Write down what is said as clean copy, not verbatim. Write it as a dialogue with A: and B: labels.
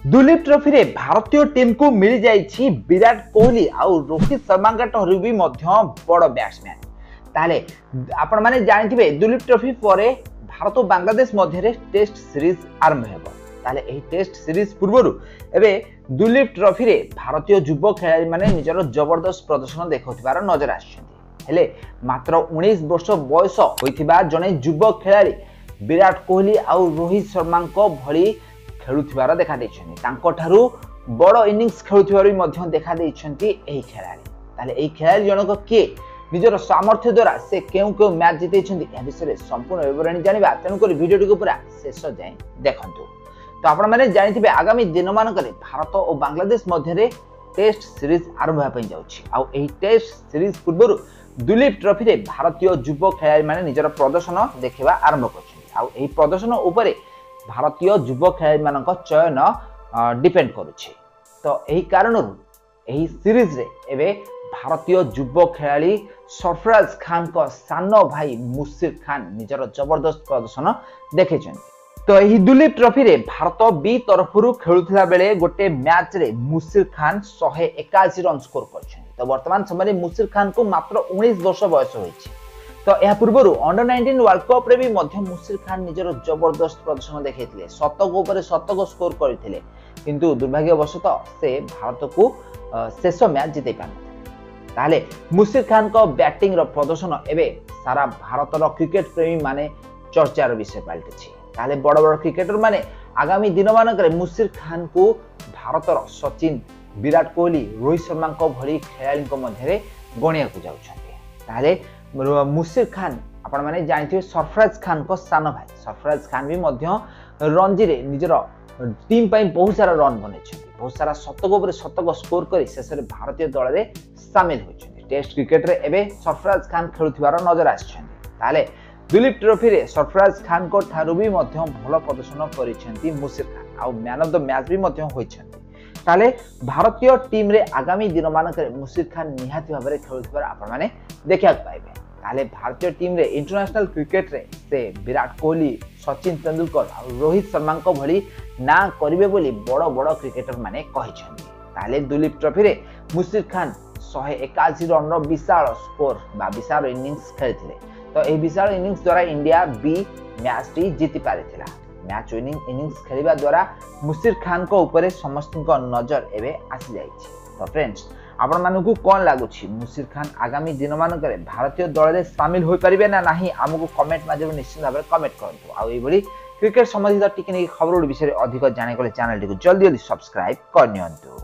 A: Duleep trophy रे भारतीय team को मिल जाइछि विराट कोहली आउ रोहित शर्मा ठाରୁ भी बड़ बैट्समैन। ताले आपण माने जानिथिबे दुलीप ट्रॉफी परे भारत और बांग्लादेश मध्य टेस्ट सीरीज आरंभ हेबो। ताले एही टेस्ट सीरीज पूर्वरु एबे दुलीप ट्रॉफी रे भारतीय युवा खेलाड़ी माने निजर जबरदस्त प्रदर्शन देखौथिबार नजर आछिसेंती। हेले मात्र 19 वर्ष बयस होइथिबा जने युवा खेलाड़ी विराट कोहली आउ रोहित शर्मा भली खेलुथिबार देखा दैछन्ती। तांको ठारू बड़ इनिंग्स खेलुथिबार भी देखा दैछन्ती एही खेलाड़ी। ताले एही खेलाड़ी जनक के निजर सामर्थ्य द्वारा से केउ केउ मैच जितैछन्ती ए विषय संपूर्ण विवरणी जानिबा। तेणुक वीडियो को पूरा शेष जाए देखंतु। तो आपण माने जानिथिबे आगामी दिन मानकरे भारत और बांग्लादेश मध्य टेस्ट सीरीज आरंभ होय जाउछि। आ एही टेस्ट सीरीज पूर्वरु दुलीप ट्रॉफी रे भारतीय युवा खेलाड़ी माने निजर प्रदर्शन देखिबा आरंभ करछन्ती। आ एही प्रदर्शन उपरे भारतीय युवा खेलाड़ी मानक चयन डिपेंड करुछि। तो एही कारणरु एही सीरीज रे एबे भारतीय युवा खेलाड़ी सरफराज खान को सानो भाई मुशीर खान निजर जबरदस्त प्रदर्शन देखैछन्ती। तो यही दुलीप ट्रॉफी रे भारत बी तरफरु खेलुथिला बेले गोटे मैच रे मुशीर खान 181 रन स्कोर करछन्ती। तो वर्तमान समय मुशीर खान को मात्र 19 वर्ष बयस होइछि। तो यह पूर्व अंडर 19 वर्ल्ड कप रे भी मुशीर खान निजर जबरदस्त प्रदर्शन देखैथिले। शतक ऊपर शतक स्कोर करथिले, किंतु दुर्भाग्यवशतः से भारत को शेष मैच जितै पारथिले। ताले मुशीर खान को बैटिंग रो प्रदर्शन एबे सारा भारत रो क्रिकेट प्रेमी माने चर्चार विषय पलटिछि। ताले बड़ बड़ क्रिकेटर माने आगामी दिन मानकरे मुशीर खान को भारत रो सचिन, विराट कोहली, रोहित शर्मा को भली खेलाड़ी को मध्य गणिया को जाउछन्ती। ताले मुशीर खान आपण माने जानिथिबे सरफराज खान को सानो भाई। सरफराज खान भी मध्य रणजी रे निजर टीम पई बहुत सारा रन बनेछन्ती, बहुत सारा शतक ऊपर शतक स्कोर करी शेष रे भारतीय दल रे शामिल होइछन्ती। टेस्ट क्रिकेट रे एबे सरफराज खान खेलुथिबार नजर आछन्ती। ताले दुलीप ट्रॉफी रे सरफराज खान को ठारू भी मध्य भल प्रदर्शन करिसेंती मुशीर खान आउ मैन ऑफ द मैच भी मध्य होइछन्ती। ताले भारतीय टीम रे आगामी दिन मानकरे मुशीर खान निहाती भाबरे खेलुथिबार आपण माने देखिया पाइबे। ताले भारतीय टीम रे इंटरनेशनल क्रिकेट रे से विराट कोहली, सचिन तेंदुलकर और रोहित शर्मा को भली ना करिवे बोली बड़ बड़ क्रिकेटर माने कहिसेंती। ताले दुलीप ट्रॉफी रे मुशीर खान 181 रन रो विशाल स्कोर बा विशाल इनिंग्स खेलिथिले। तो ए विशाल इनिंग्स द्वारा इंडिया बी मैच टी जीति पारिथिला। मैच विनिंग इनिंग्स खेलिबा द्वारा मुशीर खान को ऊपर समस्त नजर एबे आसी जाइछि। तो फ्रेंड्स आपण मानकु कोन लागुछि मुशीर खान आगामी दिन मानकरे भारतीय दल रे शामिल होई परिबे ना नाही हमकु कमेंट माध्यम निश्चित भाबे कमेंट करंतु। आ एई भली क्रिकेट संबंधित टिकनिक खबर विषय अधिक जाने को चैनल टी को जल्दी जल्दी सब्सक्राइब करनियंतु।